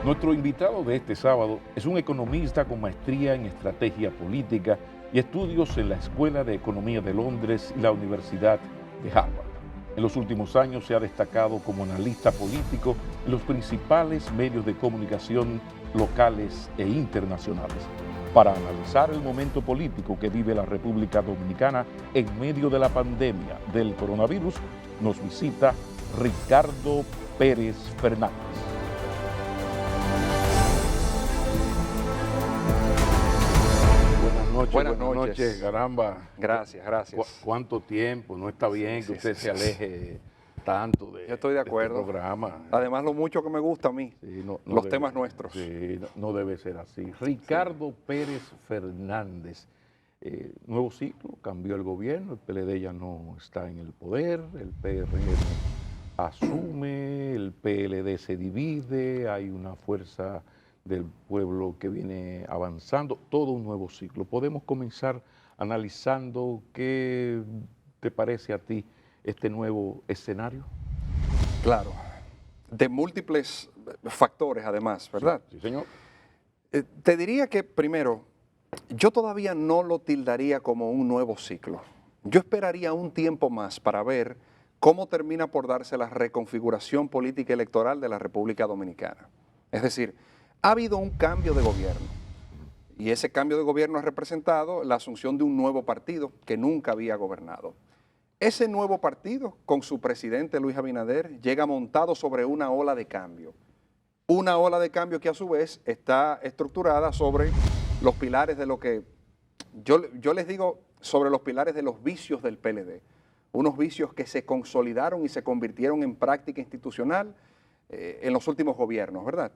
Nuestro invitado de este sábado es un economista con maestría en estrategia política y estudios en la Escuela de Economía de Londres y la Universidad de Harvard. En los últimos años se ha destacado como analista político en los principales medios de comunicación locales e internacionales. Para analizar el momento político que vive la República Dominicana en medio de la pandemia del coronavirus, nos visita Ricardo Pérez Fernández. Buenas noches, caramba. Gracias. ¿Cuánto tiempo? No está bien que usted se aleje tanto de, Yo estoy de acuerdo. Este programa. Además, lo mucho que me gusta a mí, los temas nuestros. Sí, no debe ser así. Ricardo Pérez Fernández, nuevo ciclo, cambió el gobierno, el PLD ya no está en el poder, el PRM asume, el PLD se divide, hay una fuerza del pueblo que viene avanzando, todo un nuevo ciclo. Podemos comenzar analizando qué te parece a ti este nuevo escenario. Claro, de múltiples factores además, ¿verdad? Sí, señor. Te diría que primero, yo todavía no lo tildaría como un nuevo ciclo. Yo esperaría un tiempo más para ver cómo termina por darse la reconfiguración política y electoral de la República Dominicana. Es decir, ha habido un cambio de gobierno y ese cambio de gobierno ha representado la asunción de un nuevo partido que nunca había gobernado. Ese nuevo partido, con su presidente Luis Abinader, llega montado sobre una ola de cambio. Una ola de cambio que a su vez está estructurada sobre los pilares de lo que yo les digo, sobre los pilares de los vicios del PLD. Unos vicios que se consolidaron y se convirtieron en práctica institucional en los últimos gobiernos, ¿verdad?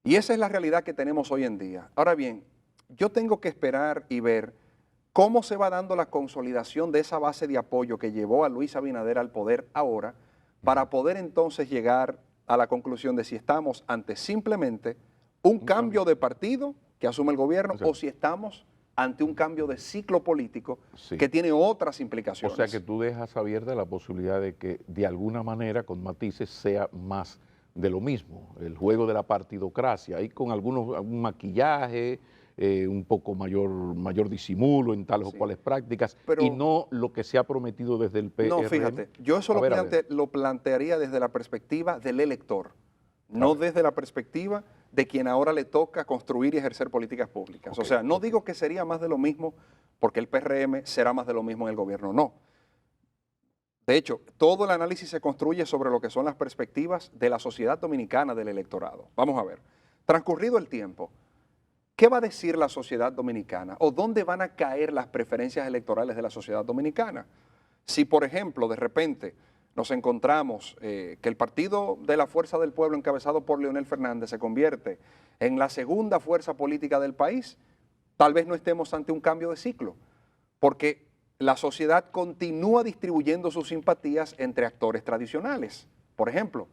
Y esa es la realidad que tenemos hoy en día. Ahora bien, yo tengo que esperar y ver cómo se va dando la consolidación de esa base de apoyo que llevó a Luis Abinader al poder ahora, para poder entonces llegar a la conclusión de si estamos ante simplemente un cambio de partido que asume el gobierno, o si estamos ante un cambio de ciclo político que tiene otras implicaciones. O sea que tú dejas abierta la posibilidad de que de alguna manera, con matices, sea más de lo mismo, el juego de la partidocracia, ahí con algún maquillaje, un poco mayor disimulo en tales o cuales prácticas, pero, y no lo que se ha prometido desde el PRM. No, fíjate, yo eso lo plantearía desde la perspectiva del elector, no desde la perspectiva de quien ahora le toca construir y ejercer políticas públicas. O sea, no digo que sería más de lo mismo porque el PRM será más de lo mismo en el gobierno, no. De hecho, todo el análisis se construye sobre lo que son las perspectivas de la sociedad dominicana, del electorado. Vamos a ver, transcurrido el tiempo, ¿qué va a decir la sociedad dominicana? ¿O dónde van a caer las preferencias electorales de la sociedad dominicana? Si, por ejemplo, de repente nos encontramos que el Partido de la Fuerza del Pueblo, encabezado por Leonel Fernández, se convierte en la segunda fuerza política del país, tal vez no estemos ante un cambio de ciclo, porque la sociedad continúa distribuyendo sus simpatías entre actores tradicionales. Por ejemplo,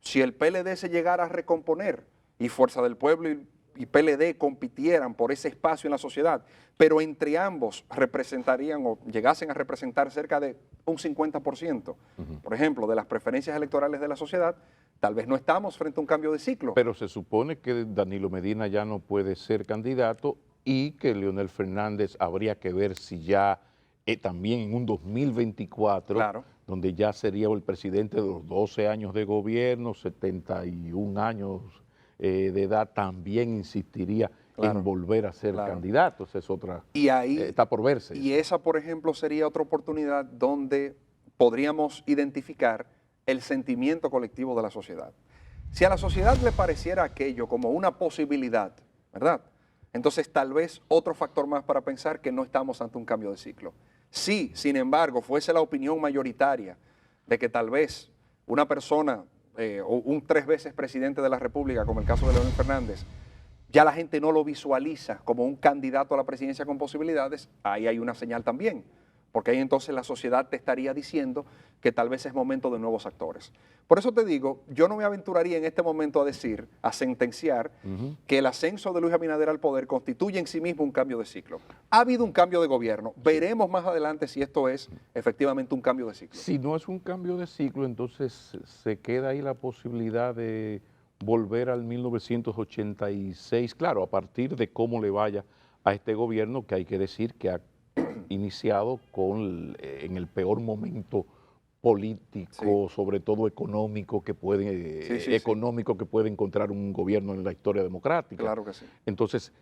si el PLD se llegara a recomponer y Fuerza del Pueblo y PLD compitieran por ese espacio en la sociedad, pero entre ambos representarían o llegasen a representar cerca de un 50%, por ejemplo, de las preferencias electorales de la sociedad, tal vez no estamos frente a un cambio de ciclo. Pero se supone que Danilo Medina ya no puede ser candidato y que Leonel Fernández habría que ver si ya también en un 2024, claro, donde ya sería el presidente de los 12 años de gobierno, 71 años de edad, también insistiría en volver a ser candidato. Esa es otra, y ahí, está por verse. Y esa, por ejemplo, sería otra oportunidad donde podríamos identificar el sentimiento colectivo de la sociedad. Si a la sociedad le pareciera aquello como una posibilidad, ¿verdad? Entonces tal vez otro factor más para pensar que no estamos ante un cambio de ciclo. Si, sin embargo, fuese la opinión mayoritaria de que tal vez una persona o un 3 veces presidente de la República, como el caso de Leonel Fernández, ya la gente no lo visualiza como un candidato a la presidencia con posibilidades, ahí hay una señal también. porque ahí entonces la sociedad te estaría diciendo que tal vez es momento de nuevos actores. Por eso te digo, yo no me aventuraría en este momento a decir, a sentenciar, que el ascenso de Luis Abinader al poder constituye en sí mismo un cambio de ciclo. Ha habido un cambio de gobierno, veremos más adelante si esto es efectivamente un cambio de ciclo. Si no es un cambio de ciclo, entonces se queda ahí la posibilidad de volver al 1986, claro, a partir de cómo le vaya a este gobierno, que hay que decir que ha iniciado en el peor momento político, sobre todo económico, que puede encontrar un gobierno en la historia democrática. Claro que sí. Entonces,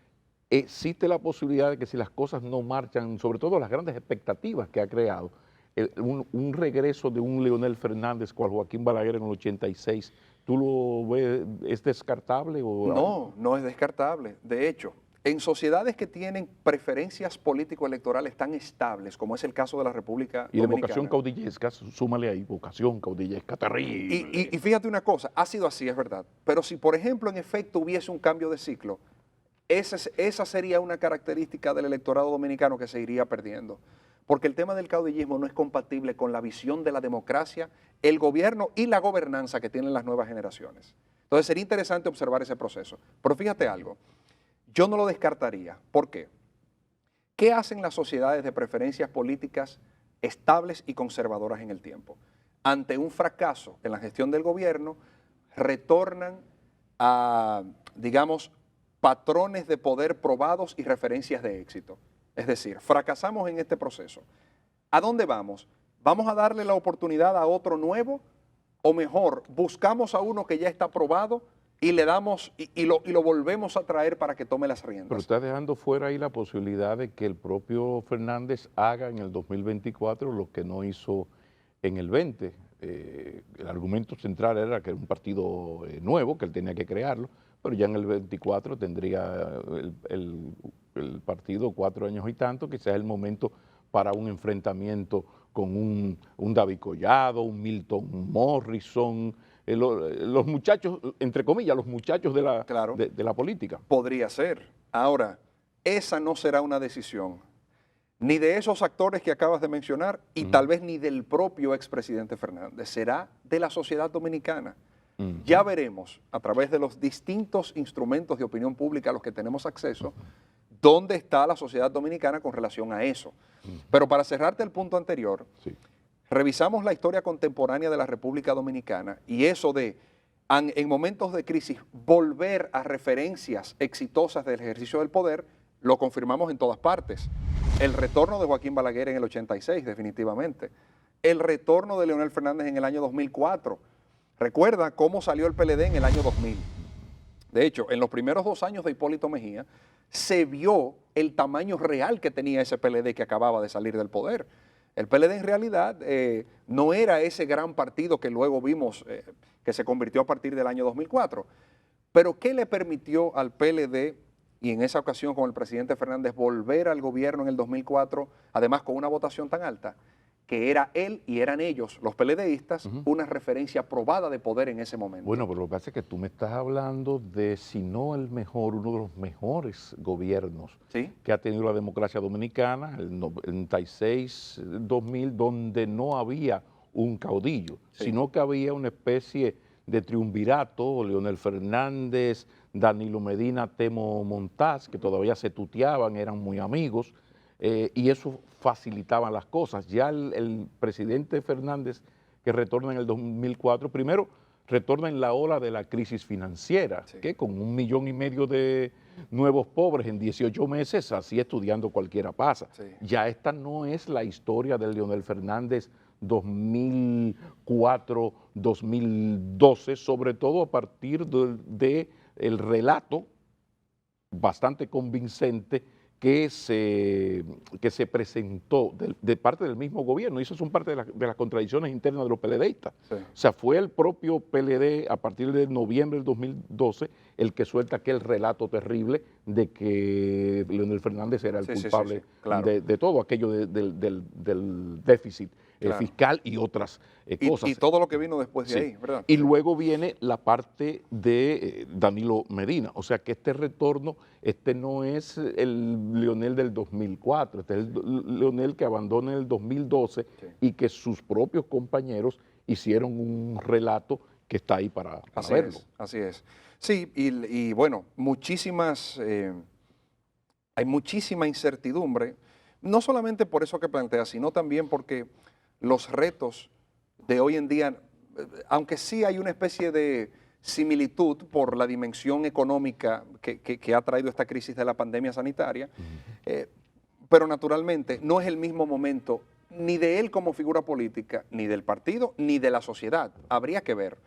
existe la posibilidad de que si las cosas no marchan, sobre todo las grandes expectativas que ha creado, un regreso de un Leonel Fernández cual Joaquín Balaguer en el 86, ¿tú lo ves, es descartable? No, no es descartable. De hecho, en sociedades que tienen preferencias político-electorales tan estables, como es el caso de la República Dominicana. Y de vocación caudillesca, súmale ahí, vocación caudillesca terrible. Y fíjate una cosa, ha sido así, es verdad. Pero si, por ejemplo, en efecto hubiese un cambio de ciclo, esa sería una característica del electorado dominicano que se iría perdiendo. Porque el tema del caudillismo no es compatible con la visión de la democracia, el gobierno y la gobernanza que tienen las nuevas generaciones. Entonces sería interesante observar ese proceso. Pero fíjate algo, yo no lo descartaría. ¿Por qué? ¿Qué hacen las sociedades de preferencias políticas estables y conservadoras en el tiempo? Ante un fracaso en la gestión del gobierno, retornan a, digamos, patrones de poder probados y referencias de éxito. Es decir, fracasamos en este proceso. ¿A dónde vamos? ¿Vamos a darle la oportunidad a otro nuevo? O mejor, buscamos a uno que ya está probado y le damos y lo volvemos a traer para que tome las riendas. Pero está dejando fuera ahí la posibilidad de que el propio Fernández haga en el 2024 lo que no hizo en el 20. El argumento central era que era un partido nuevo, que él tenía que crearlo, pero ya en el 24 tendría el partido 4 años y tanto, quizás es el momento para un enfrentamiento con un David Collado, un Milton Morrison, los muchachos, entre comillas, los muchachos de la política. Podría ser. Ahora, esa no será una decisión ni de esos actores que acabas de mencionar y tal vez ni del propio expresidente Fernández, será de la sociedad dominicana. Ya veremos a través de los distintos instrumentos de opinión pública a los que tenemos acceso, dónde está la sociedad dominicana con relación a eso. Pero para cerrarte el punto anterior, revisamos la historia contemporánea de la República Dominicana y eso de, en momentos de crisis, volver a referencias exitosas del ejercicio del poder, lo confirmamos en todas partes. El retorno de Joaquín Balaguer en el 86, definitivamente. El retorno de Leonel Fernández en el año 2004. Recuerda cómo salió el PLD en el año 2000. De hecho, en los primeros 2 años de Hipólito Mejía, se vio el tamaño real que tenía ese PLD que acababa de salir del poder. El PLD en realidad no era ese gran partido que luego vimos que se convirtió a partir del año 2004. Pero ¿qué le permitió al PLD, y en esa ocasión con el presidente Fernández, volver al gobierno en el 2004, además con una votación tan alta? Que era él y eran ellos, los PLDistas, una referencia probada de poder en ese momento. Bueno, pero lo que pasa es que tú me estás hablando de, si no el mejor, uno de los mejores gobiernos que ha tenido la democracia dominicana, el 96-2000, donde no había un caudillo, sino que había una especie de triunvirato, Leonel Fernández, Danilo Medina, Temo Montaz, que todavía se tuteaban, eran muy amigos, y eso facilitaba las cosas. Ya el presidente Fernández, que retorna en el 2004, primero retorna en la ola de la crisis financiera, que con 1,5 millones de nuevos pobres en 18 meses, así estudiando cualquiera pasa. Ya esta no es la historia de Leonel Fernández 2004-2012, sobre todo a partir del relato bastante convincente que se presentó de parte del mismo gobierno, y eso son parte de las contradicciones internas de los PLDistas. O sea, fue el propio PLD a partir de noviembre del 2012 el que suelta aquel relato terrible de que Leonel Fernández era el culpable de todo aquello del déficit fiscal y otras cosas. Y todo lo que vino después de ahí, ¿verdad? Y luego viene la parte de Danilo Medina, o sea que este retorno, no es el Leonel del 2004, este es el Leonel que abandona en el 2012 Sí. y que sus propios compañeros hicieron un relato que está ahí para verlo. Así es. Sí, y bueno, hay muchísima incertidumbre, no solamente por eso que plantea, sino también porque los retos de hoy en día, aunque sí hay una especie de similitud por la dimensión económica que ha traído esta crisis de la pandemia sanitaria, eh, pero naturalmente no es el mismo momento ni de él como figura política, ni del partido, ni de la sociedad. Habría que ver.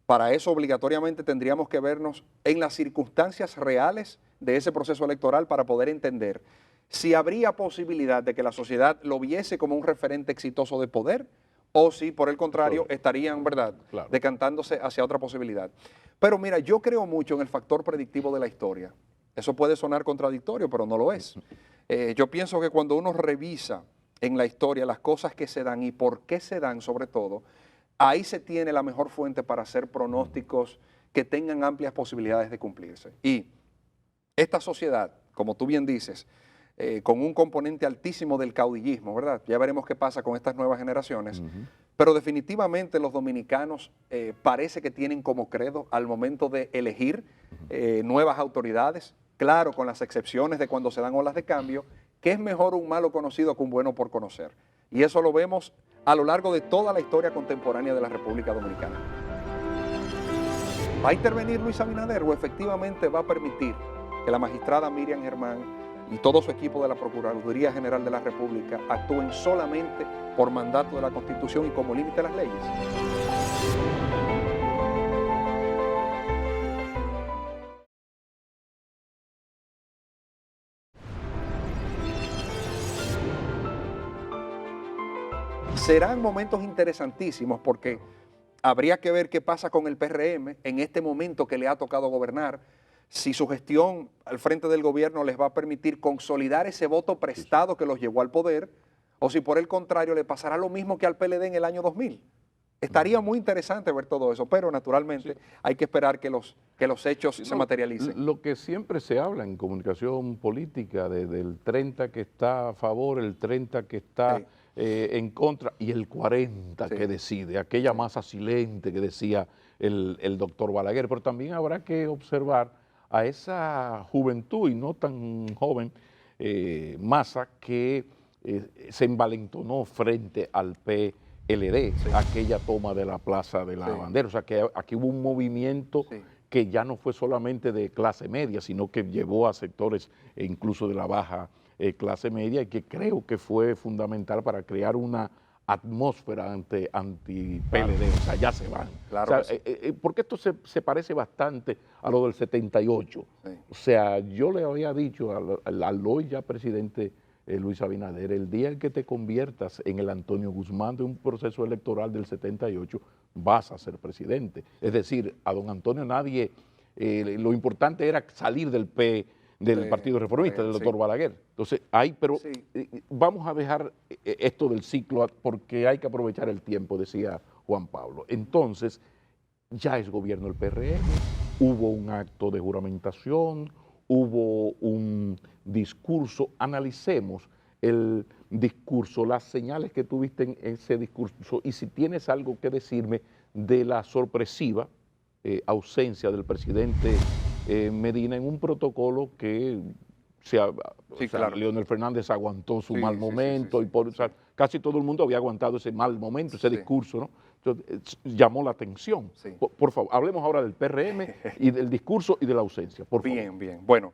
Para eso obligatoriamente tendríamos que vernos en las circunstancias reales de ese proceso electoral para poder entender si habría posibilidad de que la sociedad lo viese como un referente exitoso de poder o si por el contrario estarían, ¿verdad?, Claro. decantándose hacia otra posibilidad. Pero mira, yo creo mucho en el factor predictivo de la historia. Eso puede sonar contradictorio, pero no lo es. Yo pienso que cuando uno revisa en la historia las cosas que se dan y por qué se dan sobre todo, ahí se tiene la mejor fuente para hacer pronósticos que tengan amplias posibilidades de cumplirse. Y esta sociedad, como tú bien dices, con un componente altísimo del caudillismo, ¿verdad? Ya veremos qué pasa con estas nuevas generaciones, pero definitivamente los dominicanos parece que tienen como credo al momento de elegir nuevas autoridades, claro, con las excepciones de cuando se dan olas de cambio, que es mejor un malo conocido que un bueno por conocer. Y eso lo vemos a lo largo de toda la historia contemporánea de la República Dominicana. ¿Va a intervenir Luis Abinader o efectivamente va a permitir que la magistrada Miriam Germán y todo su equipo de la Procuraduría General de la República actúen solamente por mandato de la Constitución y como límite de las leyes? Serán momentos interesantísimos porque habría que ver qué pasa con el PRM en este momento que le ha tocado gobernar, si su gestión al frente del gobierno les va a permitir consolidar ese voto prestado que los llevó al poder, o si por el contrario le pasará lo mismo que al PLD en el año 2000. Estaría muy interesante ver todo eso, pero naturalmente hay que esperar que los hechos se materialicen. Lo que siempre se habla en comunicación política, del 30 que está a favor, el 30 que está Sí. en contra y el 40 Sí. que decide, aquella masa silente que decía el doctor Balaguer, pero también habrá que observar a esa juventud y no tan joven masa que se envalentonó frente al PLD, aquella toma de la Plaza de la Bandera. O sea que aquí hubo un movimiento que ya no fue solamente de clase media, sino que llevó a sectores incluso de la baja clase media y que creo que fue fundamental para crear una atmósfera anti-PLD, o sea, ya se van. Claro O sea, que sí. porque esto se parece bastante a lo del 78. Sí. O sea, yo le había dicho al hoy ya presidente Luis Abinader, el día en que te conviertas en el Antonio Guzmán de un proceso electoral del 78, vas a ser presidente. Es decir, a don Antonio nadie, lo importante era salir del Partido Reformista, del doctor Balaguer. Entonces, pero vamos a dejar esto del ciclo porque hay que aprovechar el tiempo, decía Juan Pablo. Entonces, ya es gobierno el PRM, hubo un acto de juramentación, hubo un discurso, analicemos el discurso, las señales que tuviste en ese discurso y si tienes algo que decirme de la sorpresiva ausencia del presidente Medina en un protocolo que Claro. Leonel Fernández aguantó su mal momento y casi todo el mundo había aguantado ese mal momento, ese discurso, ¿no? Entonces, llamó la atención. Por favor, hablemos ahora del PRM y del discurso y de la ausencia, por favor. Bien, bien. Bueno,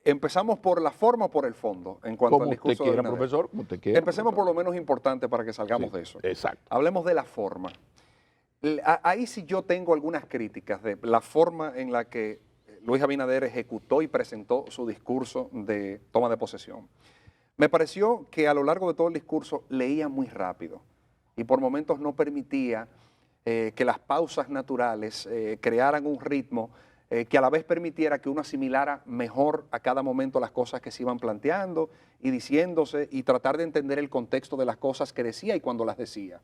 empezamos por la forma o por el fondo en cuanto Como al discurso usted quiera, de Abinader. profesor, como usted quiera. Empecemos por lo menos importante para que salgamos de eso. Exacto. Hablemos de la forma. Ahí sí yo tengo algunas críticas de la forma en la que Luis Abinader ejecutó y presentó su discurso de toma de posesión. Me pareció que a lo largo de todo el discurso leía muy rápido y por momentos no permitía que las pausas naturales crearan un ritmo que a la vez permitiera que uno asimilara mejor a cada momento las cosas que se iban planteando y diciéndose y tratar de entender el contexto de las cosas que decía y cuando las decía.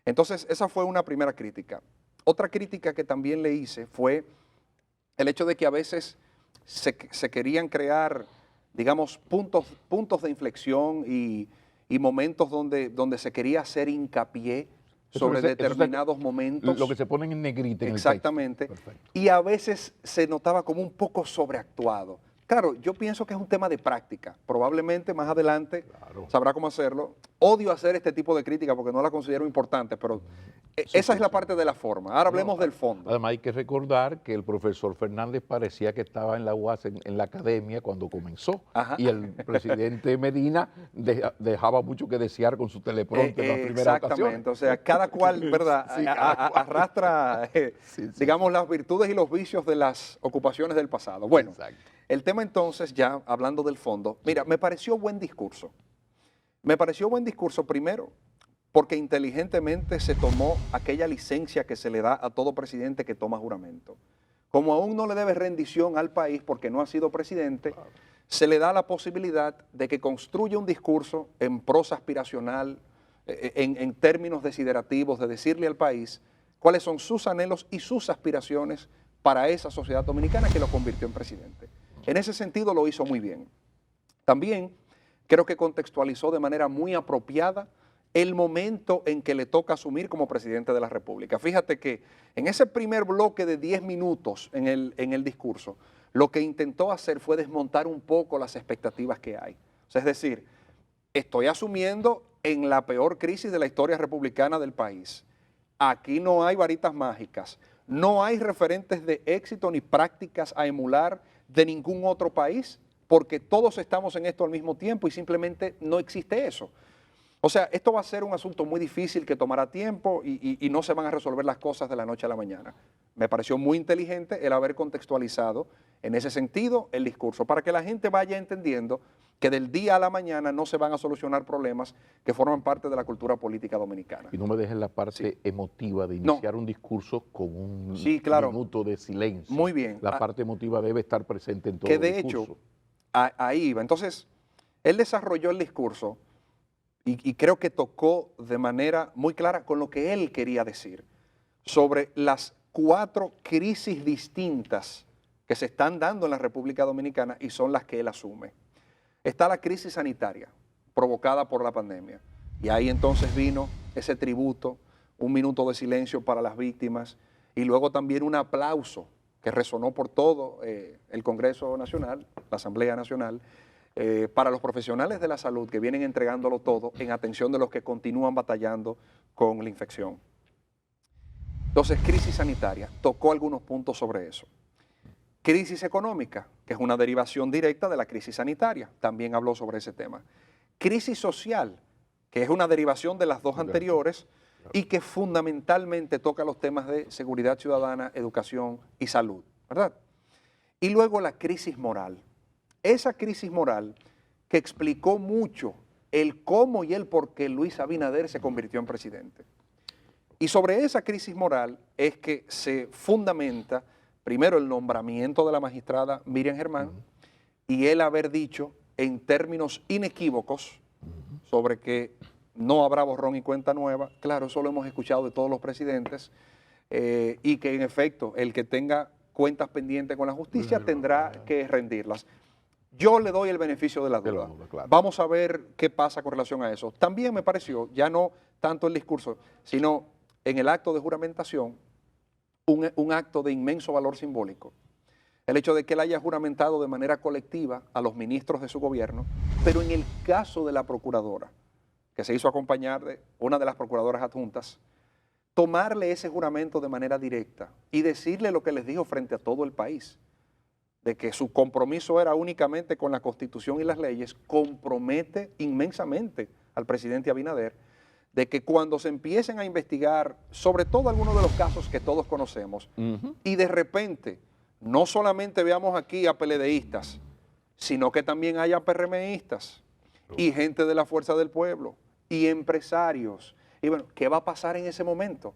Entonces, esa fue una primera crítica. Otra crítica que también le hice fue el hecho de que a veces se querían crear digamos, puntos de inflexión y momentos donde se quería hacer hincapié sobre determinados momentos. Lo que se ponen en negrita en exactamente, el texto. Perfecto. Y a veces se notaba como un poco sobreactuado. Claro, yo pienso que es un tema de práctica. Probablemente más adelante sabrá cómo hacerlo. Odio hacer este tipo de crítica porque no la considero importante, pero esa es la parte de la forma. Ahora hablemos del fondo. Además hay que recordar que el profesor Fernández parecía que estaba en la UAS, en la academia, cuando comenzó. Ajá. Y el presidente Medina dejaba mucho que desear con su teleprompter en las primeras exactamente, ocasiones. O sea, cada cual, ¿verdad? Sí, arrastra, digamos, las virtudes y los vicios de las ocupaciones del pasado. Bueno, exacto. El tema entonces, ya hablando del fondo, mira, me pareció buen discurso. Me pareció buen discurso primero porque inteligentemente se tomó aquella licencia que se le da a todo presidente que toma juramento. Como aún no le debe rendición al país porque no ha sido presidente, se le da la posibilidad de que construya un discurso en prosa aspiracional, en términos desiderativos, de decirle al país cuáles son sus anhelos y sus aspiraciones para esa sociedad dominicana que lo convirtió en presidente. En ese sentido lo hizo muy bien. También creo que contextualizó de manera muy apropiada el momento en que le toca asumir como presidente de la República. Fíjate que en ese primer bloque de 10 minutos en el discurso, lo que intentó hacer fue desmontar un poco las expectativas que hay. O sea, es decir, estoy asumiendo en la peor crisis de la historia republicana del país. Aquí no hay varitas mágicas, no hay referentes de éxito ni prácticas a emular de ningún otro país, porque todos estamos en esto al mismo tiempo y simplemente no existe eso. O sea, esto va a ser un asunto muy difícil que tomará tiempo y no se van a resolver las cosas de la noche a la mañana. Me pareció muy inteligente el haber contextualizado en ese sentido el discurso, para que la gente vaya entendiendo que del día a la mañana no se van a solucionar problemas que forman parte de la cultura política dominicana. Y no me dejes la parte emotiva de iniciar un discurso con un minuto de silencio. Muy bien. La parte emotiva debe estar presente en todo el discurso. Que de hecho, ahí iba. Entonces, él desarrolló el discurso y creo que tocó de manera muy clara con lo que él quería decir sobre las 4 crisis distintas que se están dando en la República Dominicana y son las que él asume. Está la crisis sanitaria provocada por la pandemia y ahí entonces vino ese tributo, un minuto de silencio para las víctimas y luego también un aplauso que resonó por todo el Congreso Nacional, la Asamblea Nacional, para los profesionales de la salud que vienen entregándolo todo en atención de los que continúan batallando con la infección. Entonces, crisis sanitaria, tocó algunos puntos sobre eso. Crisis económica, que es una derivación directa de la crisis sanitaria, también habló sobre ese tema. Crisis social, que es una derivación de las dos anteriores y que fundamentalmente toca los temas de seguridad ciudadana, educación y salud, ¿verdad? Y luego la crisis moral. Esa crisis moral que explicó mucho el cómo y el por qué Luis Abinader se convirtió en presidente. Y sobre esa crisis moral es que se fundamenta primero el nombramiento de la magistrada Miriam Germán y él haber dicho en términos inequívocos sobre que no habrá borrón y cuenta nueva. Claro, eso lo hemos escuchado de todos los presidentes y que en efecto el que tenga cuentas pendientes con la justicia tendrá que rendirlas. Yo le doy el beneficio de la duda. Claro. Vamos a ver qué pasa con relación a eso. También me pareció, ya no tanto el discurso, sino en el acto de juramentación, un acto de inmenso valor simbólico. El hecho de que él haya juramentado de manera colectiva a los ministros de su gobierno, pero en el caso de la procuradora, que se hizo acompañar de una de las procuradoras adjuntas, tomarle ese juramento de manera directa y decirle lo que les dijo frente a todo el país, de que su compromiso era únicamente con la Constitución y las leyes, compromete inmensamente al presidente Abinader de que cuando se empiecen a investigar, sobre todo algunos de los casos que todos conocemos, y de repente no solamente veamos aquí a PLDistas, sino que también haya PRMistas y gente de la Fuerza del Pueblo y empresarios. Y bueno, ¿qué va a pasar en ese momento?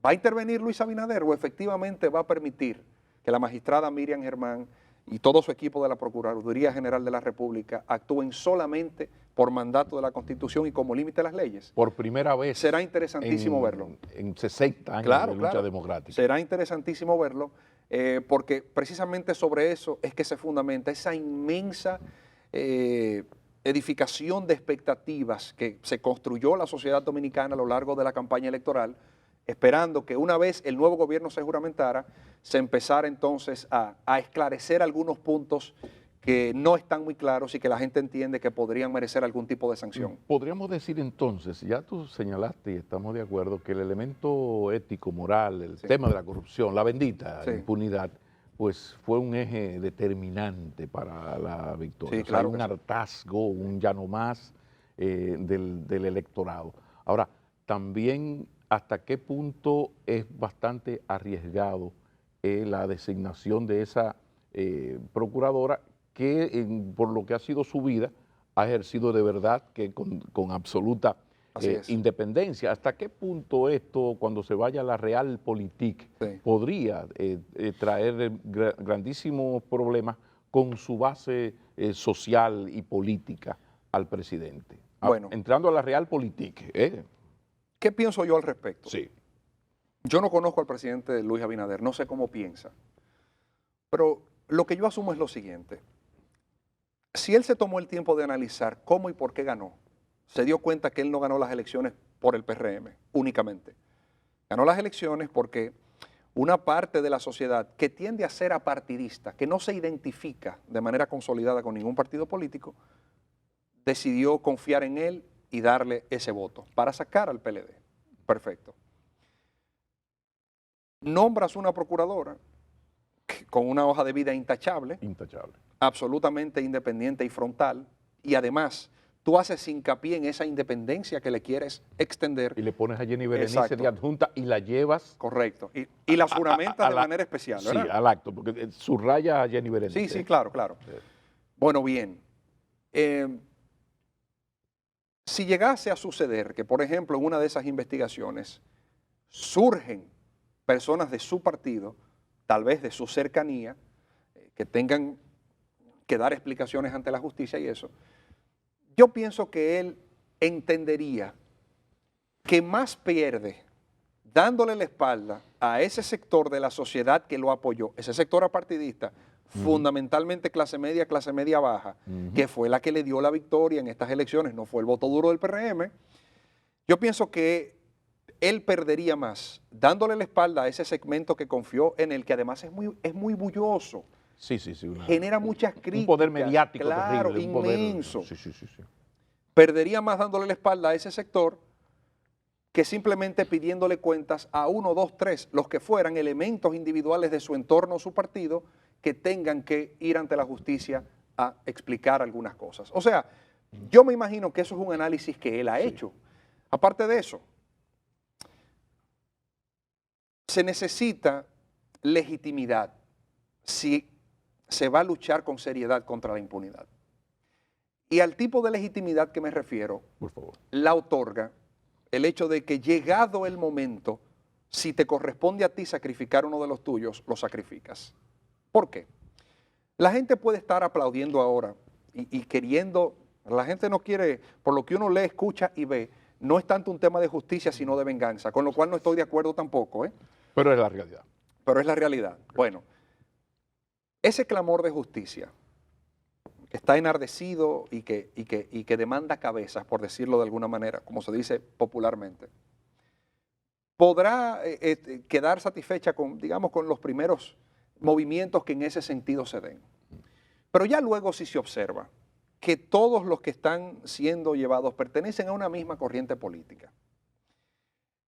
¿Va a intervenir Luis Abinader o efectivamente va a permitir que la magistrada Miriam Germán y todo su equipo de la Procuraduría General de la República actúen solamente por mandato de la Constitución y como límite de las leyes? Por primera vez. Será interesantísimo verlo. En 60 años de lucha democrática. Será interesantísimo verlo porque precisamente sobre eso es que se fundamenta esa inmensa edificación de expectativas que se construyó la sociedad dominicana a lo largo de la campaña electoral, esperando que una vez el nuevo gobierno se juramentara, se empezara entonces a esclarecer algunos puntos que no están muy claros y que la gente entiende que podrían merecer algún tipo de sanción. Podríamos decir entonces, ya tú señalaste y estamos de acuerdo, que el elemento ético, moral, el tema de la corrupción, la bendita impunidad, pues fue un eje determinante para la victoria. Sí, claro, hay un hartazgo, un ya no más del electorado. Ahora, también hasta qué punto es bastante arriesgado la designación de esa procuradora que por lo que ha sido su vida ha ejercido de verdad que con absoluta independencia. ¿Hasta qué punto esto, cuando se vaya a la realpolitik, podría traer grandísimos problemas con su base social y política al presidente? Bueno, entrando a la realpolitik. ¿Qué pienso yo al respecto? Sí. Yo no conozco al presidente Luis Abinader, no sé cómo piensa, pero lo que yo asumo es lo siguiente. Si él se tomó el tiempo de analizar cómo y por qué ganó, se dio cuenta que él no ganó las elecciones por el PRM únicamente. Ganó las elecciones porque una parte de la sociedad que tiende a ser apartidista, que no se identifica de manera consolidada con ningún partido político, decidió confiar en él y darle ese voto para sacar al PLD. Perfecto. Nombras una procuradora con una hoja de vida intachable, absolutamente independiente y frontal, y además tú haces hincapié en esa independencia que le quieres extender. Y le pones a Jenny Berenice de adjunta y la llevas. Correcto. Y la juramentas de manera especial, ¿verdad? Sí, al acto, porque subraya a Jenny Berenice. Sí, claro, claro. Bueno, bien. Si llegase a suceder que, por ejemplo, en una de esas investigaciones surgen personas de su partido, tal vez de su cercanía, que tengan que dar explicaciones ante la justicia y eso, yo pienso que él entendería que más pierde dándole la espalda a ese sector de la sociedad que lo apoyó, ese sector apartidista, fundamentalmente clase media baja, que fue la que le dio la victoria en estas elecciones, no fue el voto duro del PRM. Yo pienso que él perdería más dándole la espalda a ese segmento que confió en él, que además es muy bulloso. Sí. Genera muchas críticas. Un poder mediático claro, terrible. Inmenso. Sí. Perdería más dándole la espalda a ese sector que simplemente pidiéndole cuentas a 1, 2, 3, los que fueran elementos individuales de su entorno o su partido, que tengan que ir ante la justicia a explicar algunas cosas. O sea, yo me imagino que eso es un análisis que él ha hecho. Aparte de eso, se necesita legitimidad si se va a luchar con seriedad contra la impunidad. Y al tipo de legitimidad que me refiero, por favor, la otorga el hecho de que llegado el momento, si te corresponde a ti sacrificar uno de los tuyos, lo sacrificas. ¿Por qué? La gente puede estar aplaudiendo ahora y queriendo, la gente no quiere, por lo que uno lee, escucha y ve, no es tanto un tema de justicia, sino de venganza, con lo cual no estoy de acuerdo tampoco. Pero es la realidad. Pero es la realidad. Bueno, ese clamor de justicia que está enardecido y que demanda cabezas, por decirlo de alguna manera, como se dice popularmente, podrá quedar satisfecha con, digamos, con los primeros movimientos que en ese sentido se den. Pero ya luego si se observa que todos los que están siendo llevados pertenecen a una misma corriente política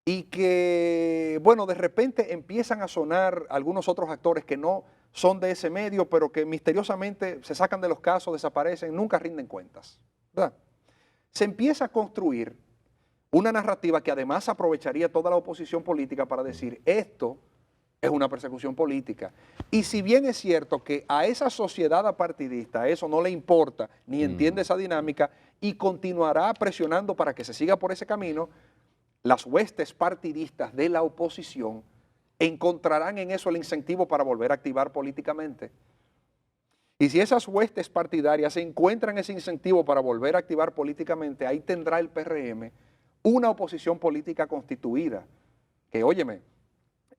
y que, bueno, de repente empiezan a sonar algunos otros actores que no son de ese medio, pero que misteriosamente se sacan de los casos, desaparecen, nunca rinden cuentas, ¿verdad? Se empieza a construir una narrativa que además aprovecharía toda la oposición política para decir esto es una persecución política. Y si bien es cierto que a esa sociedad apartidista eso no le importa ni entiende esa dinámica y continuará presionando para que se siga por ese camino, las huestes partidistas de la oposición encontrarán en eso el incentivo para volver a activar políticamente. Y si esas huestes partidarias encuentran ese incentivo para volver a activar políticamente, ahí tendrá el PRM una oposición política constituida, que, óyeme,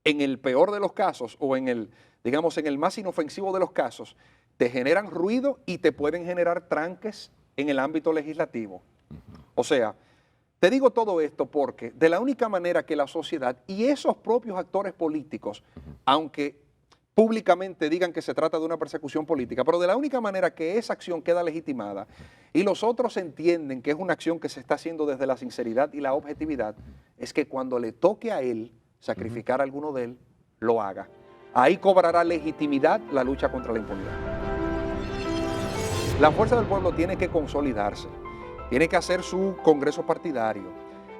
en el peor de los casos o en el, digamos, en el más inofensivo de los casos, te generan ruido y te pueden generar tranques en el ámbito legislativo. O sea, te digo todo esto porque de la única manera que la sociedad y esos propios actores políticos, aunque públicamente digan que se trata de una persecución política, pero de la única manera que esa acción queda legitimada y los otros entienden que es una acción que se está haciendo desde la sinceridad y la objetividad, es que cuando le toque a él sacrificar a alguno de él, lo haga. Ahí cobrará legitimidad la lucha contra la impunidad. La fuerza del pueblo tiene que consolidarse, tiene que hacer su congreso partidario,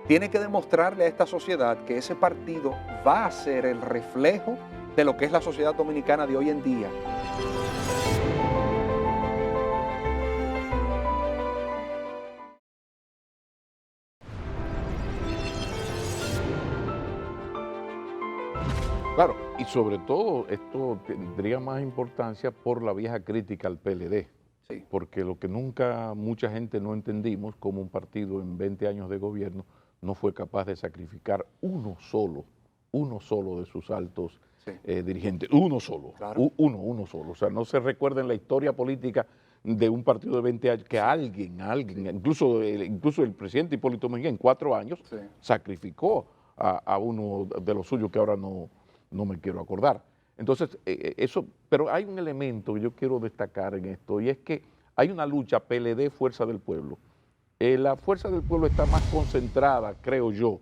tiene que demostrarle a esta sociedad que ese partido va a ser el reflejo de lo que es la sociedad dominicana de hoy en día. Claro, y sobre todo esto tendría más importancia por la vieja crítica al PLD, Sí. porque lo que nunca mucha gente no entendimos, como un partido en 20 años de gobierno no fue capaz de sacrificar uno solo de sus altos Sí. dirigentes, uno solo, Claro. uno solo. O sea, no se recuerda en la historia política de un partido de 20 años que alguien, incluso el presidente Hipólito Mejía en 4 años Sí. sacrificó a uno de los suyos que ahora no me quiero acordar. Entonces, eso, pero hay un elemento que yo quiero destacar en esto, y es que hay una lucha PLD, Fuerza del Pueblo. La Fuerza del Pueblo está más concentrada, creo yo,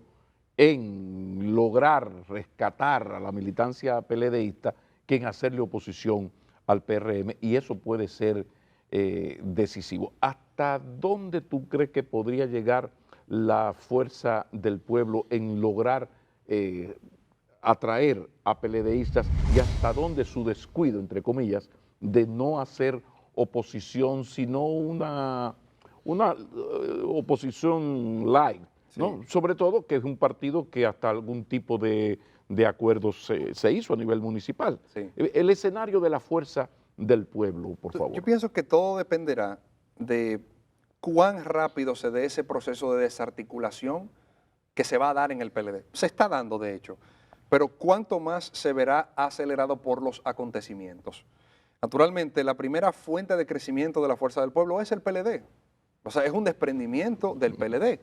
en lograr rescatar a la militancia PLDista que en hacerle oposición al PRM, y eso puede ser decisivo. ¿Hasta dónde tú crees que podría llegar la Fuerza del Pueblo en lograr atraer a PLDistas, y hasta dónde su descuido, entre comillas, de no hacer oposición, sino una oposición light, ¿no? Sí. Sobre todo que es un partido que hasta algún tipo de acuerdo se hizo a nivel municipal. Sí. El escenario de la Fuerza del Pueblo, por favor. Yo pienso que todo dependerá de cuán rápido se dé ese proceso de desarticulación que se va a dar en el PLD. Se está dando, de hecho, pero cuánto más se verá acelerado por los acontecimientos. Naturalmente, la primera fuente de crecimiento de la Fuerza del Pueblo es el PLD. O sea, es un desprendimiento del PLD.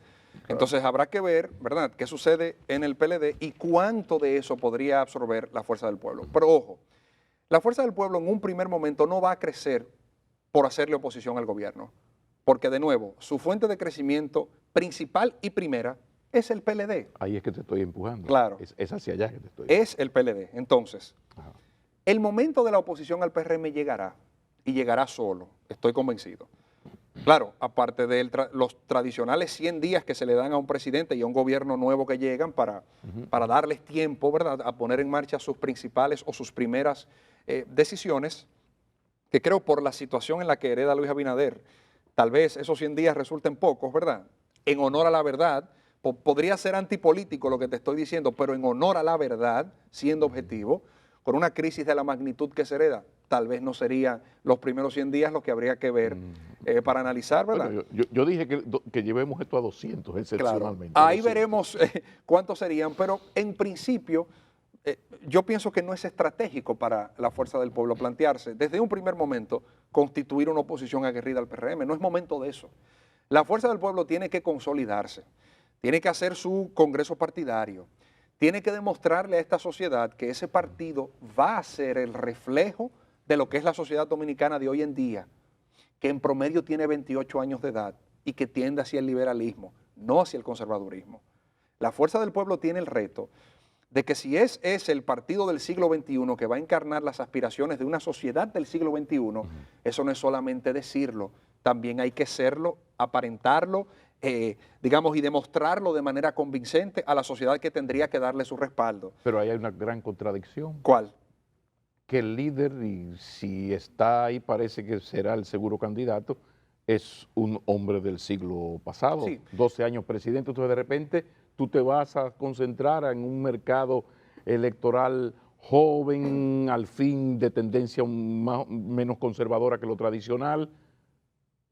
Entonces habrá que ver, ¿verdad?, qué sucede en el PLD y cuánto de eso podría absorber la Fuerza del Pueblo. Pero ojo, la Fuerza del Pueblo en un primer momento no va a crecer por hacerle oposición al gobierno, porque de nuevo, su fuente de crecimiento principal y primera es el PLD. Ahí es que te estoy empujando. Claro. Es hacia allá que te estoy Es el PLD. Entonces, Ajá. el momento de la oposición al PRM llegará, y llegará solo, estoy convencido. Claro, aparte de los tradicionales 100 días que se le dan a un presidente y a un gobierno nuevo que llegan para darles tiempo, ¿verdad?, a poner en marcha sus principales o sus primeras decisiones, que creo por la situación en la que hereda Luis Abinader, tal vez esos 100 días resulten pocos, ¿verdad? En honor a la verdad, podría ser antipolítico lo que te estoy diciendo, pero en honor a la verdad, siendo objetivo, con una crisis de la magnitud que se hereda, tal vez no serían los primeros 100 días los que habría que ver para analizar, ¿verdad? Bueno, yo dije que llevemos esto a 200 Claro, excepcionalmente. ahí 200. veremos cuántos serían, pero en principio yo pienso que no es estratégico para la Fuerza del Pueblo plantearse desde un primer momento constituir una oposición aguerrida al PRM, no es momento de eso. La Fuerza del Pueblo tiene que consolidarse, tiene que hacer su congreso partidario, tiene que demostrarle a esta sociedad que ese partido va a ser el reflejo de lo que es la sociedad dominicana de hoy en día, que en promedio tiene 28 años de edad y que tiende hacia el liberalismo, no hacia el conservadurismo. La Fuerza del Pueblo tiene el reto de que si es el partido del siglo XXI que va a encarnar las aspiraciones de una sociedad del siglo XXI, eso no es solamente decirlo, también hay que serlo, aparentarlo, digamos, y demostrarlo de manera convincente a la sociedad que tendría que darle su respaldo. Pero ahí hay una gran contradicción. ¿Cuál? Que el líder, y si está ahí parece que será el seguro candidato, es un hombre del siglo pasado, Sí. 12 años presidente, entonces de repente tú te vas a concentrar en un mercado electoral joven, al fin de tendencia menos conservadora que lo tradicional,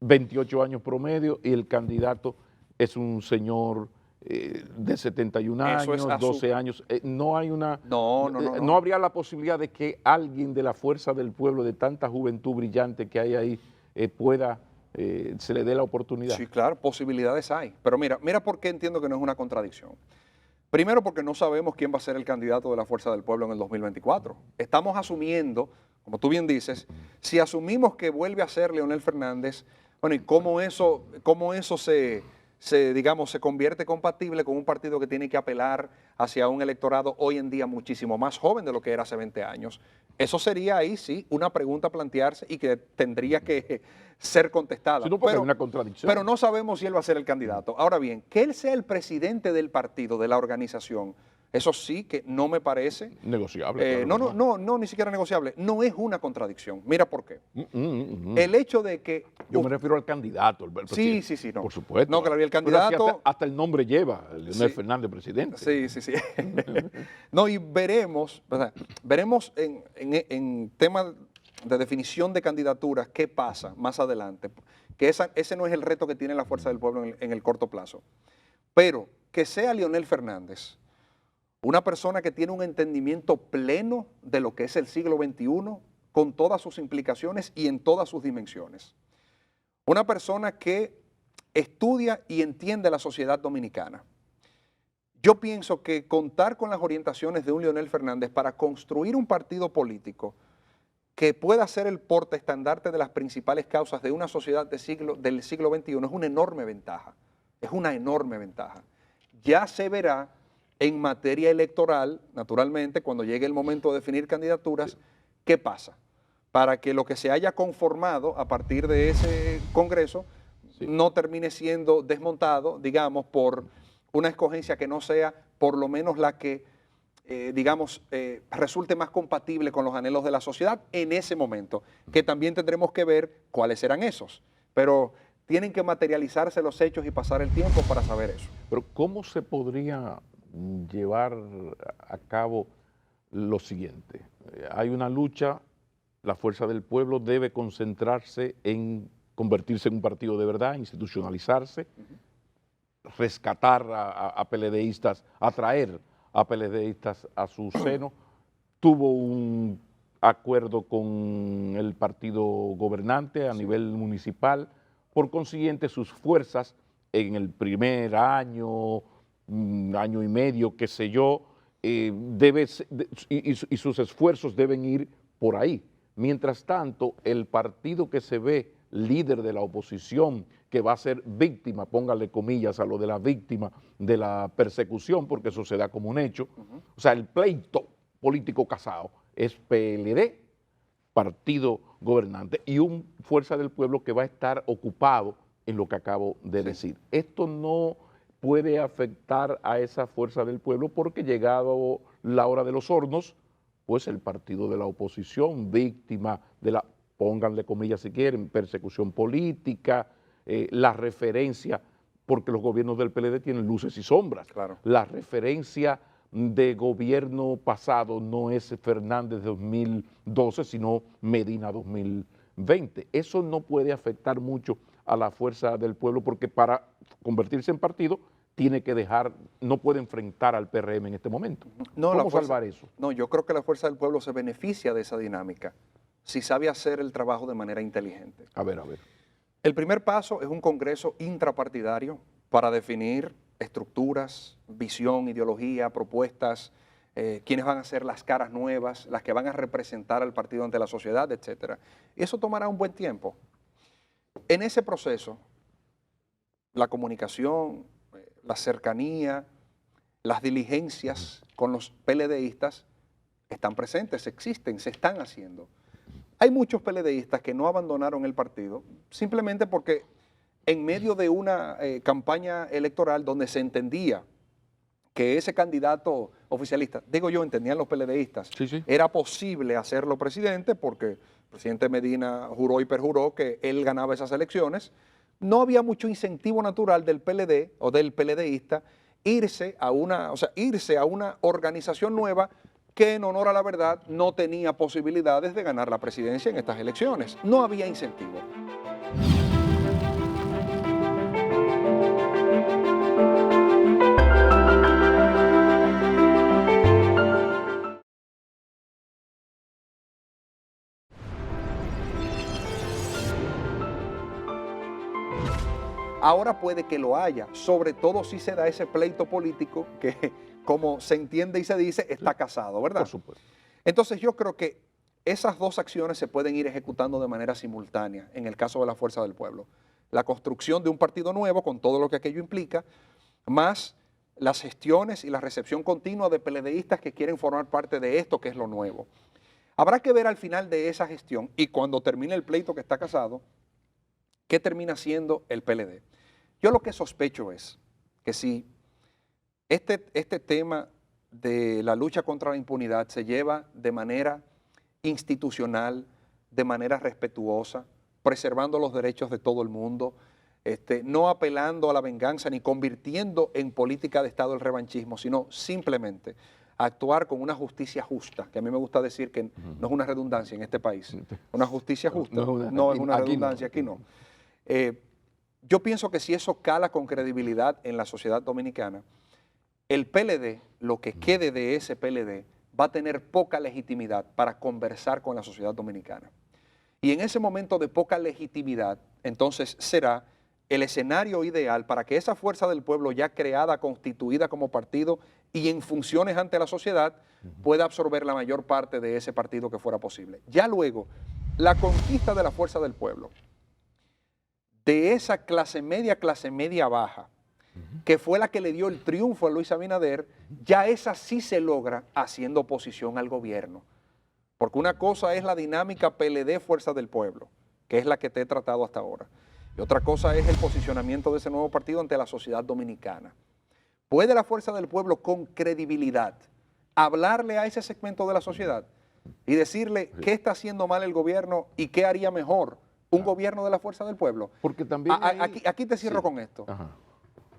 28 años promedio, y el candidato es un señor de 71 Eso es años, 12 años, no hay una... No. No habría la posibilidad de que alguien de la fuerza del pueblo, de tanta juventud brillante que hay ahí, se le dé la oportunidad. Sí, claro, posibilidades hay. Pero mira por qué entiendo que no es una contradicción. Primero, porque no sabemos quién va a ser el candidato de la Fuerza del Pueblo en el 2024. Estamos asumiendo, como tú bien dices, si asumimos que vuelve a ser Leonel Fernández, bueno, ¿y cómo eso digamos, se convierte compatible con un partido que tiene que apelar hacia un electorado hoy en día muchísimo más joven de lo que era hace 20 años? Eso sería ahí, sí, una pregunta a plantearse y que tendría que ser contestada. Sí, no, porque hay una contradicción. Pero no sabemos si él va a ser el candidato. Ahora bien, que él sea el presidente del partido, de la organización, eso sí que no me parece negociable. No, ni siquiera negociable. No es una contradicción. Mira por qué. El hecho de que... Yo me refiero al candidato. El sí, no. Por supuesto. No, claro, y el candidato... Si hasta el nombre lleva, Leonel Fernández presidente. Sí. No, y veremos en temas de definición de candidaturas qué pasa más adelante. Que ese no es el reto que tiene la Fuerza del Pueblo en el corto plazo. Pero que sea Leonel Fernández una persona que tiene un entendimiento pleno de lo que es el siglo XXI, con todas sus implicaciones y en todas sus dimensiones. Una persona que estudia y entiende la sociedad dominicana. Yo pienso que contar con las orientaciones de un Leonel Fernández para construir un partido político que pueda ser el portaestandarte de las principales causas de una sociedad del siglo XXI es una enorme ventaja. Es una enorme ventaja. Ya se verá en materia electoral, naturalmente, cuando llegue el momento de definir candidaturas, ¿qué pasa? Para que lo que se haya conformado a partir de ese Congreso no termine siendo desmontado, digamos, por una escogencia que no sea por lo menos la que, resulte más compatible con los anhelos de la sociedad en ese momento, que también tendremos que ver cuáles serán esos. Pero tienen que materializarse los hechos y pasar el tiempo para saber eso. Pero ¿cómo se podría llevar a cabo lo siguiente? Hay una lucha, la Fuerza del Pueblo debe concentrarse en convertirse en un partido de verdad, institucionalizarse, rescatar a PLDistas, atraer a PLDistas a su seno. Tuvo un acuerdo con el partido gobernante a nivel municipal, por consiguiente sus fuerzas en el primer año, año y medio, qué sé yo, y sus esfuerzos deben ir por ahí. Mientras tanto, el partido que se ve líder de la oposición, que va a ser víctima, póngale comillas a lo de la víctima de la persecución, porque eso se da como un hecho, o sea, el pleito político casado es PLD, partido gobernante, y un Fuerza del Pueblo que va a estar ocupado en lo que acabo de decir. Esto no puede afectar a esa Fuerza del Pueblo porque llegado la hora de los hornos, pues el partido de la oposición, víctima de la, pónganle comillas si quieren, persecución política, la referencia, porque los gobiernos del PLD tienen luces y sombras. Claro. La referencia de gobierno pasado no es Fernández 2012, sino Medina 2020. Eso no puede afectar mucho a la Fuerza del Pueblo porque para convertirse en partido tiene que dejar, no puede enfrentar al PRM en este momento. No, ¿Cómo salvar eso? No, yo creo que la Fuerza del Pueblo se beneficia de esa dinámica si sabe hacer el trabajo de manera inteligente. A ver. El primer paso es un congreso intrapartidario para definir estructuras, visión, ideología, propuestas, quiénes van a ser las caras nuevas, las que van a representar al partido ante la sociedad, etc. Y eso tomará un buen tiempo. En ese proceso, la comunicación, la cercanía, las diligencias con los PLDistas están presentes, existen, se están haciendo. Hay muchos PLDistas que no abandonaron el partido simplemente porque en medio de una campaña electoral donde se entendía que ese candidato oficialista, digo yo, entendían los PLDistas, era posible hacerlo presidente porque el presidente Medina juró y perjuró que él ganaba esas elecciones. No había mucho incentivo natural del PLD o del PLDista irse a una organización nueva que en honor a la verdad no tenía posibilidades de ganar la presidencia en estas elecciones. No había incentivo. Ahora puede que lo haya, sobre todo si se da ese pleito político que, como se entiende y se dice, está casado, ¿verdad? Por supuesto. Entonces yo creo que esas dos acciones se pueden ir ejecutando de manera simultánea en el caso de la Fuerza del Pueblo. La construcción de un partido nuevo con todo lo que aquello implica, más las gestiones y la recepción continua de PLDistas que quieren formar parte de esto que es lo nuevo. Habrá que ver al final de esa gestión y cuando termine el pleito que está casado, ¿qué termina siendo el PLD? Yo lo que sospecho es que si este tema de la lucha contra la impunidad se lleva de manera institucional, de manera respetuosa, preservando los derechos de todo el mundo, no apelando a la venganza ni convirtiendo en política de Estado el revanchismo, sino simplemente actuar con una justicia justa, que a mí me gusta decir que no es una redundancia en este país, una justicia justa, no es una redundancia, aquí no. Yo pienso que si eso cala con credibilidad en la sociedad dominicana, el PLD, lo que quede de ese PLD, va a tener poca legitimidad para conversar con la sociedad dominicana. Y en ese momento de poca legitimidad, entonces será el escenario ideal para que esa fuerza del pueblo ya creada, constituida como partido y en funciones ante la sociedad, pueda absorber la mayor parte de ese partido que fuera posible. Ya luego, la conquista de la fuerza del pueblo, de esa clase media baja, que fue la que le dio el triunfo a Luis Abinader, ya esa sí se logra haciendo oposición al gobierno. Porque una cosa es la dinámica PLD Fuerza del Pueblo, que es la que te he tratado hasta ahora. Y otra cosa es el posicionamiento de ese nuevo partido ante la sociedad dominicana. ¿Puede la Fuerza del Pueblo con credibilidad hablarle a ese segmento de la sociedad y decirle qué está haciendo mal el gobierno y qué haría mejor un gobierno de la Fuerza del Pueblo? Porque también aquí te cierro con esto.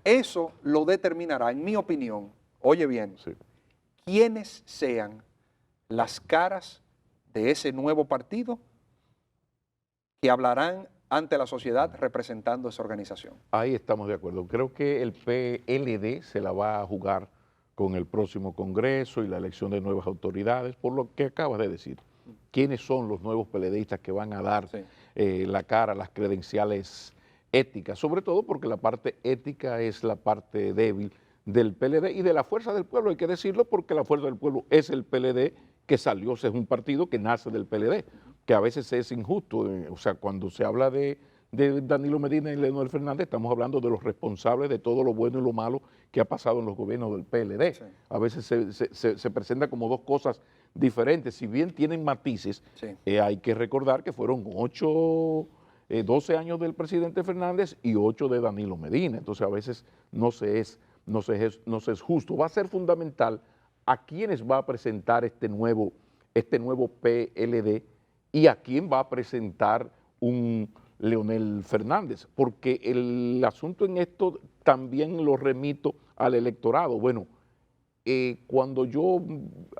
Eso lo determinará, en mi opinión, oye bien, quiénes sean las caras de ese nuevo partido que hablarán ante la sociedad representando esa organización. Ahí estamos de acuerdo. Creo que el PLD se la va a jugar con el próximo Congreso y la elección de nuevas autoridades, por lo que acabas de decir. ¿Quiénes son los nuevos PLDistas que van a dar la cara, las credenciales éticas? Sobre todo porque la parte ética es la parte débil del PLD y de la Fuerza del Pueblo, hay que decirlo, porque la Fuerza del Pueblo es el PLD que salió, es un partido que nace del PLD, que a veces es injusto. O sea, cuando se habla de Danilo Medina y Leonel Fernández, estamos hablando de los responsables de todo lo bueno y lo malo que ha pasado en los gobiernos del PLD. Sí. A veces se presenta como dos cosas diferentes. Si bien tienen matices, hay que recordar que fueron 12 años del presidente Fernández y 8 de Danilo Medina. Entonces a veces no se es justo. Va a ser fundamental a quiénes va a presentar este nuevo PLD y a quién va a presentar un Leonel Fernández, porque el asunto en esto también lo remito al electorado. Bueno, cuando yo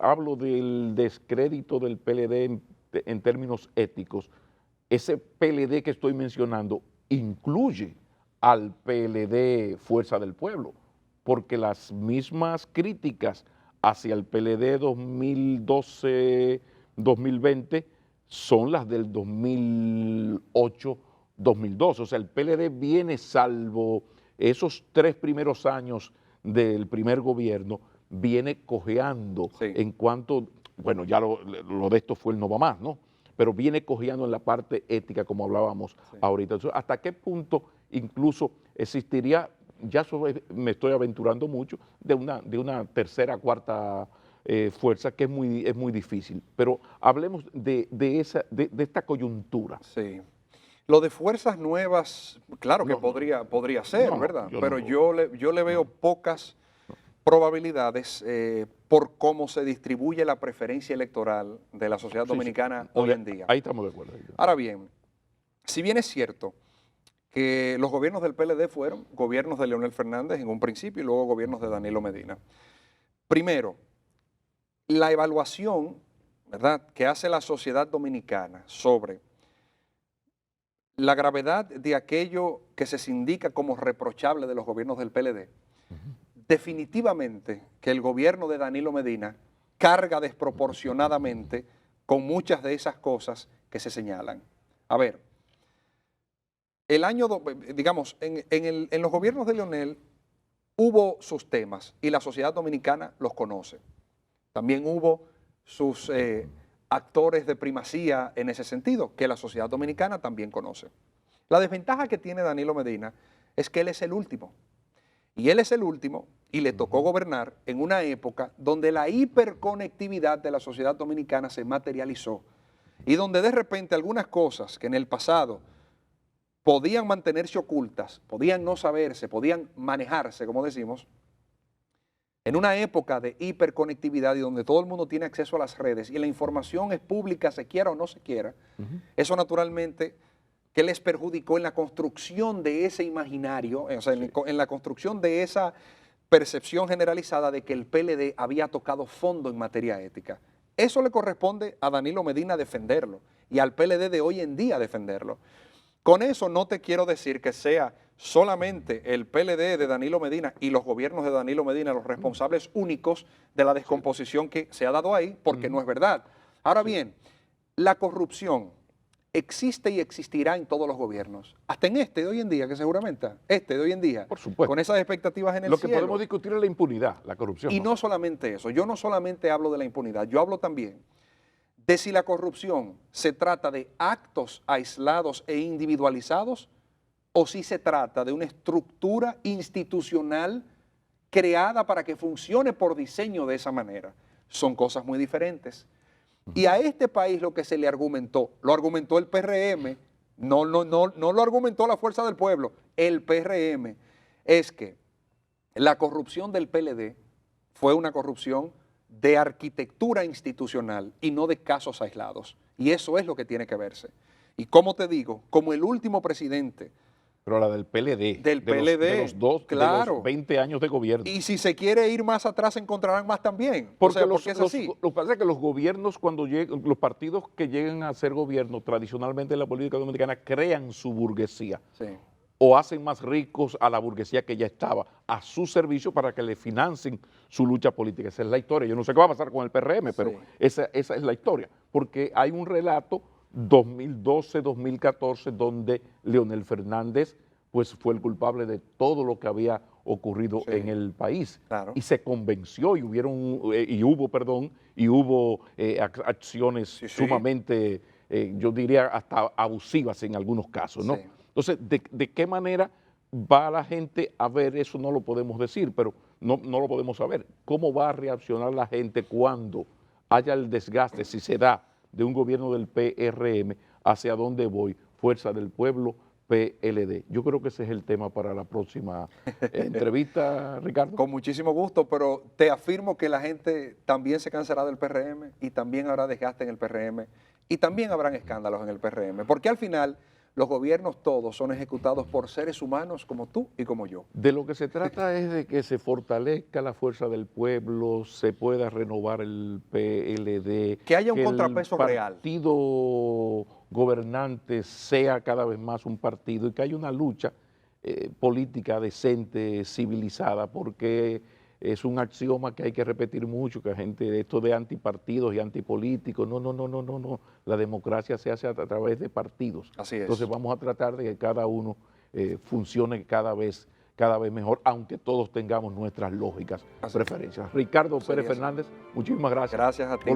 hablo del descrédito del PLD en términos éticos, ese PLD que estoy mencionando incluye al PLD Fuerza del Pueblo, porque las mismas críticas hacia el PLD 2012-2020 son las del 2008-2012. O sea, el PLD viene, salvo esos 3 primeros años del primer gobierno, viene cojeando en cuanto, bueno, ya lo de esto fue el no va más, ¿no? Pero viene cojeando en la parte ética, como hablábamos ahorita. Entonces, ¿hasta qué punto incluso existiría, ya me estoy aventurando mucho, de una tercera, cuarta fuerza que es muy difícil? Pero hablemos de esta coyuntura. Sí. Lo de fuerzas nuevas, claro que podría ser, ¿verdad? Pero yo le veo pocas probabilidades por cómo se distribuye la preferencia electoral de la sociedad dominicana hoy en día. Ahí estamos de acuerdo. Ahora bien, si bien es cierto que los gobiernos del PLD fueron gobiernos de Leonel Fernández en un principio y luego gobiernos de Danilo Medina. Primero, la evaluación, ¿verdad?, que hace la sociedad dominicana sobre la gravedad de aquello que se indica como reprochable de los gobiernos del PLD, definitivamente que el gobierno de Danilo Medina carga desproporcionadamente con muchas de esas cosas que se señalan. A ver, el año, digamos, en los gobiernos de Leonel hubo sus temas y la sociedad dominicana los conoce. También hubo sus actores de primacía en ese sentido, que la sociedad dominicana también conoce. La desventaja que tiene Danilo Medina es que él es el último. Y él es el último y le tocó gobernar en una época donde la hiperconectividad de la sociedad dominicana se materializó y donde de repente algunas cosas que en el pasado podían mantenerse ocultas, podían no saberse, podían manejarse, como decimos, en una época de hiperconectividad y donde todo el mundo tiene acceso a las redes y la información es pública, se quiera o no se quiera, eso naturalmente que les perjudicó en la construcción de ese imaginario, o sea, en la construcción de esa percepción generalizada de que el PLD había tocado fondo en materia ética. Eso le corresponde a Danilo Medina defenderlo y al PLD de hoy en día defenderlo. Con eso no te quiero decir que sea solamente el PLD de Danilo Medina y los gobiernos de Danilo Medina los responsables únicos de la descomposición que se ha dado ahí, porque no es verdad. Ahora bien, la corrupción existe y existirá en todos los gobiernos, hasta en este de hoy en día, que seguramente de hoy en día, Por supuesto, con esas expectativas en el lo que cielo. podemos discutir es la impunidad, la corrupción. Y no solamente eso, yo no solamente hablo de la impunidad, yo hablo también de si la corrupción se trata de actos aislados e individualizados o si se trata de una estructura institucional creada para que funcione por diseño de esa manera. Son cosas muy diferentes. Y a este país lo que se le argumentó, lo argumentó el PRM, no lo argumentó la Fuerza del Pueblo, el PRM, es que la corrupción del PLD fue una corrupción de arquitectura institucional y no de casos aislados. Y eso es lo que tiene que verse. Y como te digo, como el último presidente. Pero la del PLD. Del PLD, de los 20 años de gobierno. Y si se quiere ir más atrás, encontrarán más también. Porque, porque es así. Lo que pasa es que los gobiernos, cuando llegan, los partidos que llegan a ser gobierno, tradicionalmente en la política dominicana, crean su burguesía. Sí. O hacen más ricos a la burguesía que ya estaba a su servicio para que le financien su lucha política. Esa es la historia. Yo no sé qué va a pasar con el PRM, pero esa es la historia. Porque hay un relato 2012-2014 donde Leonel Fernández pues fue el culpable de todo lo que había ocurrido en el país. Claro. Y se convenció y hubo acciones sumamente, yo diría hasta abusivas en algunos casos, ¿no? Sí. Entonces, ¿de qué manera va la gente a ver eso? No lo podemos decir, pero no lo podemos saber. ¿Cómo va a reaccionar la gente cuando haya el desgaste, si se da, de un gobierno del PRM, hacia dónde voy? Fuerza del Pueblo, PLD. Yo creo que ese es el tema para la próxima entrevista, Ricardo. Con muchísimo gusto, pero te afirmo que la gente también se cansará del PRM y también habrá desgaste en el PRM y también habrán escándalos en el PRM, porque al final los gobiernos todos son ejecutados por seres humanos como tú y como yo. De lo que se trata es de que se fortalezca la fuerza del pueblo, se pueda renovar el PLD. Que haya un contrapeso real. Que el partido gobernante sea cada vez más un partido y que haya una lucha política decente, civilizada, porque es un axioma que hay que repetir mucho, que la gente, esto de antipartidos y antipolíticos, no. La democracia se hace a través de partidos. Así es. Entonces vamos a tratar de que cada uno funcione cada vez mejor, aunque todos tengamos nuestras lógicas preferencias. Ricardo Pérez Fernández, muchísimas gracias. Gracias a ti,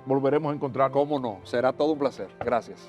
volveremos a encontrarnos. Cómo no, será todo un placer. Gracias.